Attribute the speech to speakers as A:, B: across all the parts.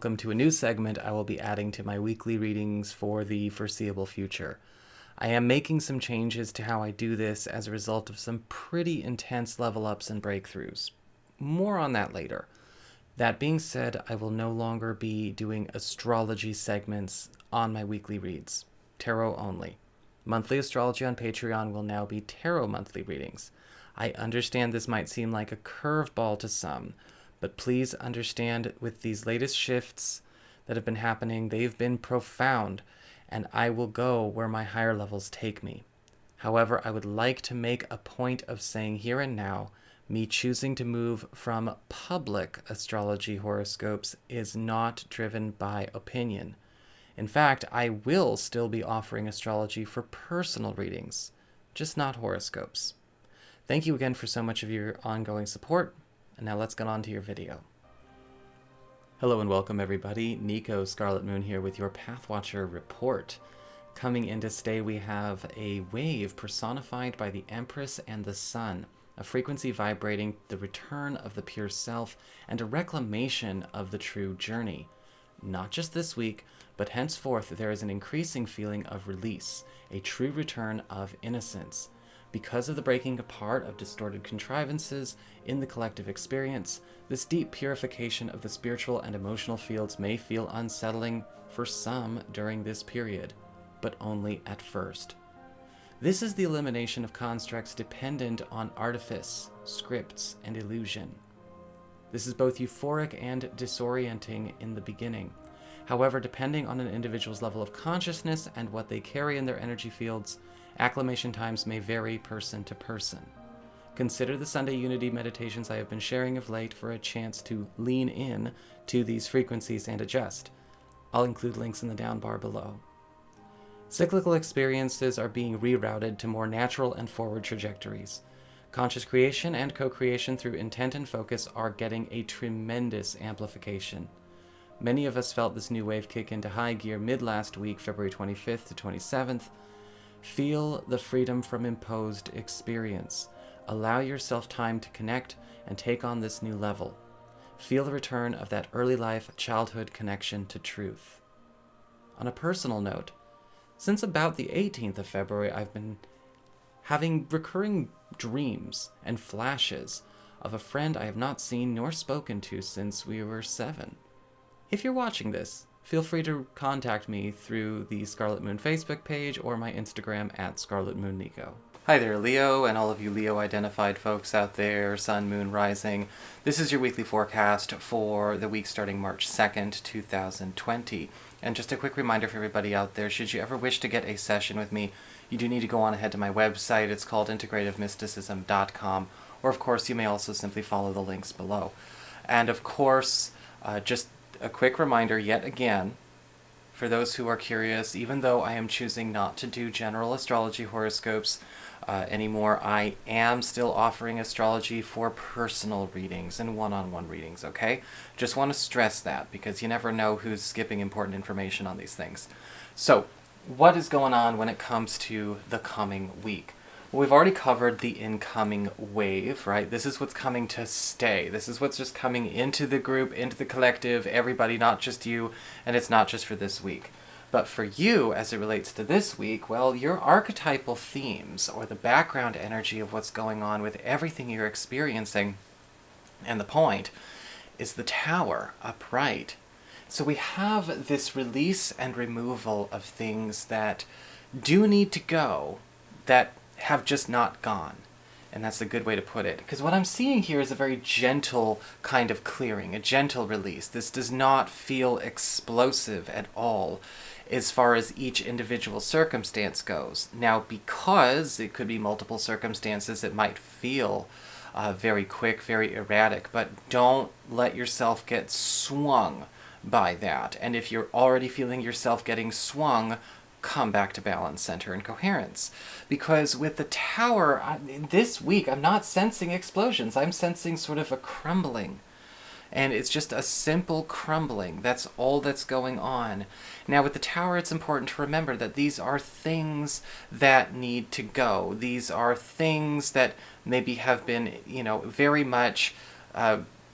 A: welcome to a new segment I will be adding to my weekly readings for the foreseeable future. I am making some changes to how I do this as a result of some pretty intense level ups and breakthroughs. More on that later. That being said, I will no longer be doing astrology segments on my weekly reads. Tarot only. Monthly astrology on Patreon will now be tarot monthly readings. I understand this might seem like a curveball to some, but please understand with these latest shifts that have been happening, they've been profound, and I will go where my higher levels take me. However, I would like to make a point of saying here and now, me choosing to move from public astrology horoscopes is not driven by opinion. In fact, I will still be offering astrology for personal readings, just not horoscopes. Thank you again for so much of your ongoing support, and now let's get on to your video. Hello and welcome everybody, NICO Scarlet Moon here with your Pathwatcher report. Coming in to stay, we have a wave personified by the Empress and the Sun, a frequency vibrating the return of the pure self and a reclamation of the true journey. Not just this week, but henceforth there is an increasing feeling of release, a true return of innocence. Because of the breaking apart of distorted contrivances in the collective experience, this deep purification of the spiritual and emotional fields may feel unsettling for some during this period, but only at first. This is the elimination of constructs dependent on artifice, scripts, and illusion. This is both euphoric and disorienting in the beginning. However, depending on an individual's level of consciousness and what they carry in their energy fields, acclimation times may vary person to person. Consider the Sunday Unity meditations I have been sharing of late for a chance to lean in to these frequencies and adjust. I'll include links in the down bar below. Cyclical experiences are being rerouted to more natural and forward trajectories. Conscious creation and co-creation through intent and focus are getting a tremendous amplification. Many of us felt this new wave kick into high gear mid-last week, February 25th to 27th. Feel the freedom from imposed experience. Allow yourself time to connect and take on this new level. Feel the return of that early life childhood connection to truth. On a personal note, since about the 18th of February, I've been having recurring dreams and flashes of a friend I have not seen nor spoken to since we were 7. If you're watching this, feel free to contact me through the Scarlet Moon Facebook page or my Instagram at ScarletMoonNico. Hi there, Leo, and all of you Leo-identified folks out there, Sun, Moon, Rising. This is your weekly forecast for the week starting March 2nd, 2020. And just a quick reminder for everybody out there, should you ever wish to get a session with me, you do need to go on ahead to my website. It's called integrativemysticism.com, or of course you may also simply follow the links below. And of course, just a quick reminder yet again, for those who are curious, even though I am choosing not to do general astrology horoscopes anymore, I am still offering astrology for personal readings and one-on-one readings, okay? Just want to stress that because you never know who's skipping important information on these things. So, what is going on when it comes to the coming week? Well, we've already covered the incoming wave, right? This is what's coming to stay. This is what's just coming into the group, into the collective, everybody, not just you, and it's not just for this week. But for you, as it relates to this week, well, your archetypal themes, or the background energy of what's going on with everything you're experiencing, and the point, is the Tower upright. So we have this release and removal of things that do need to go, that have just not gone. And that's a good way to put it. Because what I'm seeing here is a very gentle kind of clearing, a gentle release. This does not feel explosive at all as far as each individual circumstance goes. Now, because it could be multiple circumstances, it might feel very quick, very erratic, but don't let yourself get swung by that. And if you're already feeling yourself getting swung, come back to balance, center, and coherence. Because with the Tower, this week, I'm not sensing explosions. I'm sensing sort of a crumbling. And it's just a simple crumbling. That's all that's going on. Now, with the Tower, it's important to remember that these are things that need to go. These are things that maybe have been, very much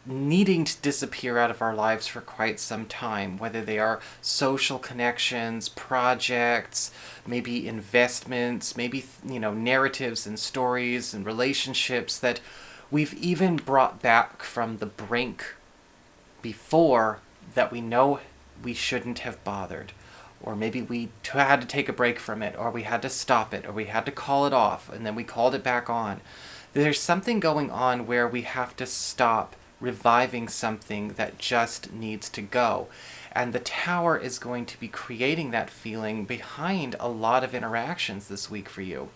A: needing to disappear out of our lives for quite some time, whether they are social connections, projects, maybe investments, maybe, narratives and stories and relationships that we've even brought back from the brink before that we know we shouldn't have bothered. Or maybe we had to take a break from it, or we had to stop it, or we had to call it off, and then we called it back on. There's something going on where we have to stop reviving something that just needs to go. And the Tower is going to be creating that feeling behind a lot of interactions this week for you.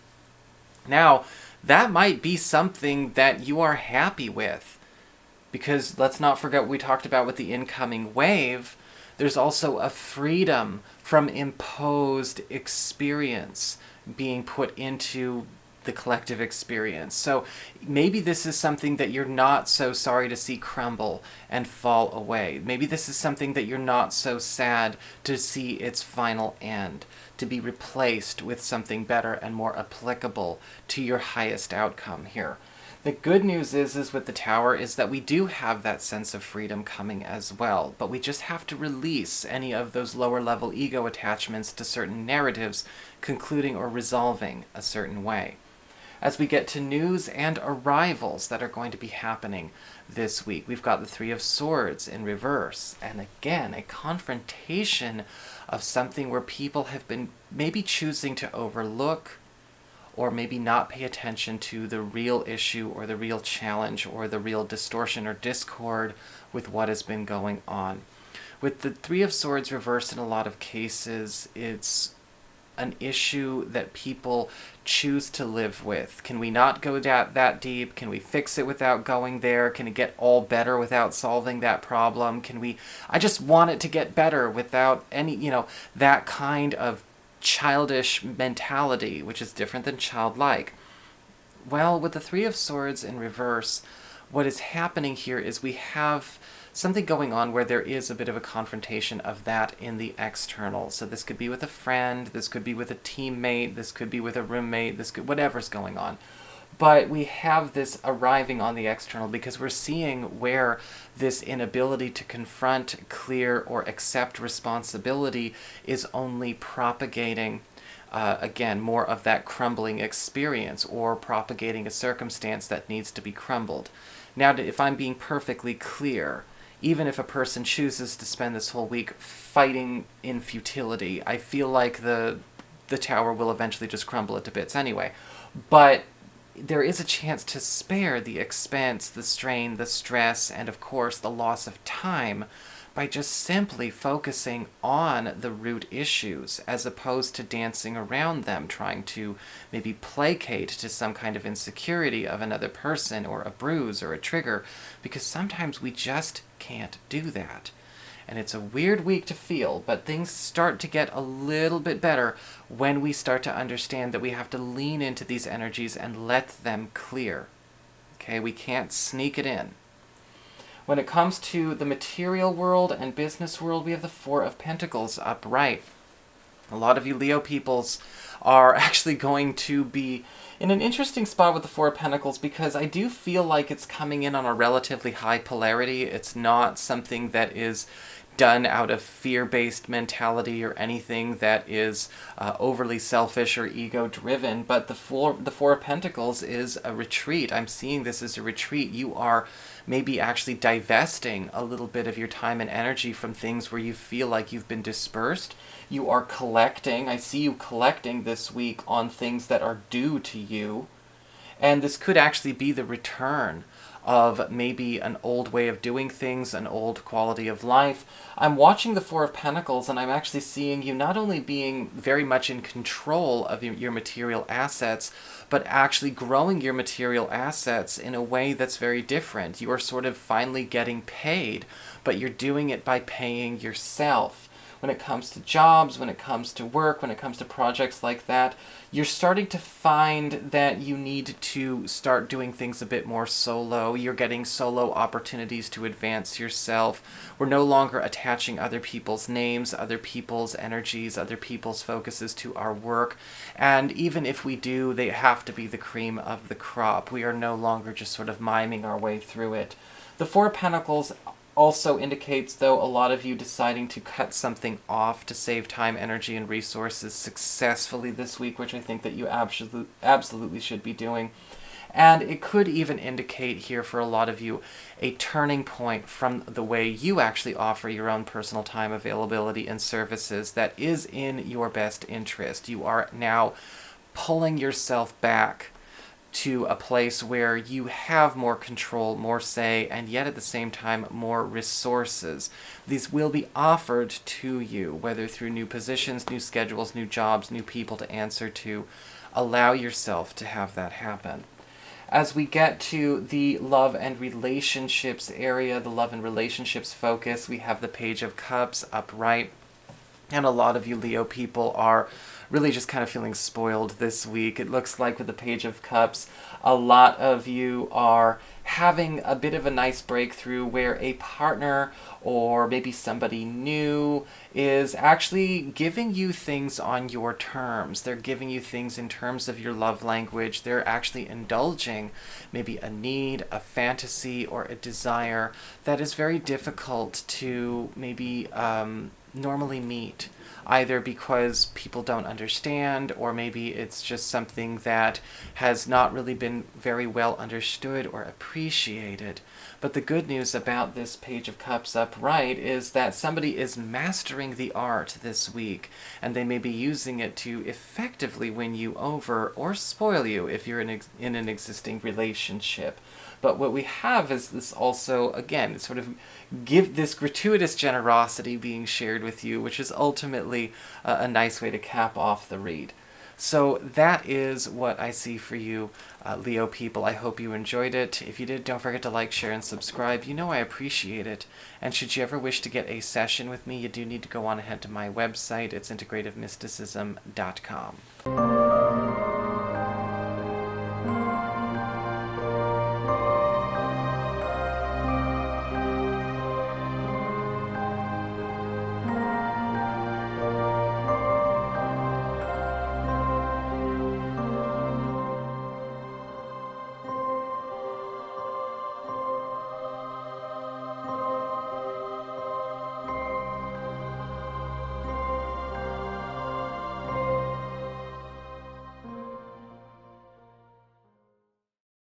A: Now, that might be something that you are happy with, because let's not forget what we talked about with the incoming wave. There's also a freedom from imposed experience being put into the collective experience. So maybe this is something that you're not so sorry to see crumble and fall away. Maybe this is something that you're not so sad to see its final end, to be replaced with something better and more applicable to your highest outcome here. The good news is with the Tower is that we do have that sense of freedom coming as well, but we just have to release any of those lower level ego attachments to certain narratives, concluding or resolving a certain way. As we get to news and arrivals that are going to be happening this week, we've got the Three of Swords in reverse, and again, a confrontation of something where people have been maybe choosing to overlook or maybe not pay attention to the real issue or the real challenge or the real distortion or discord with what has been going on. With the Three of Swords reversed in a lot of cases, it's an issue that people choose to live with. Can we not go that deep? Can we fix it without going there? Can it get all better without solving that problem? I just want it to get better without any, that kind of childish mentality, which is different than childlike. Well, with the Three of Swords in reverse, what is happening here is we have something going on where there is a bit of a confrontation of that in the external. So this could be with a friend, this could be with a teammate, this could be with a roommate, whatever's going on. But we have this arriving on the external because we're seeing where this inability to confront, clear, or accept responsibility is only propagating, again, more of that crumbling experience or propagating a circumstance that needs to be crumbled. Now, if I'm being perfectly clear, even if a person chooses to spend this whole week fighting in futility, I feel like the Tower will eventually just crumble it to bits anyway. But there is a chance to spare the expense, the strain, the stress, and of course the loss of time by just simply focusing on the root issues as opposed to dancing around them, trying to maybe placate to some kind of insecurity of another person or a bruise or a trigger, because sometimes we just can't do that. And it's a weird week to feel, but things start to get a little bit better when we start to understand that we have to lean into these energies and let them clear. Okay, we can't sneak it in. When it comes to the material world and business world, we have the Four of Pentacles upright. A lot of you Leo peoples are actually going to be in an interesting spot with the Four of Pentacles because I do feel like it's coming in on a relatively high polarity. It's not something that is done out of fear-based mentality or anything that is overly selfish or ego-driven, but the Four of Pentacles is a retreat. I'm seeing this as a retreat. You are maybe actually divesting a little bit of your time and energy from things where you feel like you've been dispersed. You are collecting. I see you collecting this week on things that are due to you. And this could actually be the return of maybe an old way of doing things, an old quality of life. I'm watching the Four of Pentacles and I'm actually seeing you not only being very much in control of your material assets, but actually growing your material assets in a way that's very different. You are sort of finally getting paid, but you're doing it by paying yourself. When it comes to jobs, when it comes to work, when it comes to projects like that, you're starting to find that you need to start doing things a bit more solo. You're getting solo opportunities to advance yourself. We're no longer attaching other people's names, other people's energies, other people's focuses to our work. And even if we do, they have to be the cream of the crop. We are no longer just sort of miming our way through it. The Four of Pentacles also indicates, though, a lot of you deciding to cut something off to save time, energy, and resources successfully this week, which I think that you absolutely should be doing. And it could even indicate here for a lot of you a turning point from the way you actually offer your own personal time availability and services that is in your best interest. You are now pulling yourself back to a place where you have more control, more say, and yet at the same time more resources. These will be offered to you, whether through new positions, new schedules, new jobs, new people to answer to. Allow yourself to have that happen. As we get to the love and relationships area, the love and relationships focus, we have the Page of Cups upright. And a lot of you Leo people are really just kind of feeling spoiled this week. It looks like with the Page of Cups, a lot of you are having a bit of a nice breakthrough where a partner or maybe somebody new is actually giving you things on your terms. They're giving you things in terms of your love language. They're actually indulging maybe a need, a fantasy, or a desire that is very difficult to maybe normally meet, either because people don't understand, or maybe it's just something that has not really been very well understood or appreciated. But the good news about this Page of Cups upright is that somebody is mastering the art this week, and they may be using it to effectively win you over or spoil you if you're in an existing relationship. But what we have is this also, again, sort of give this gratuitous generosity being shared with you, which is ultimately a nice way to cap off the read. So that is what I see for you, Leo people. I hope you enjoyed it. If you did, don't forget to like, share, and subscribe. You know I appreciate it. And should you ever wish to get a session with me, you do need to go on ahead to my website. It's integrativemysticism.com.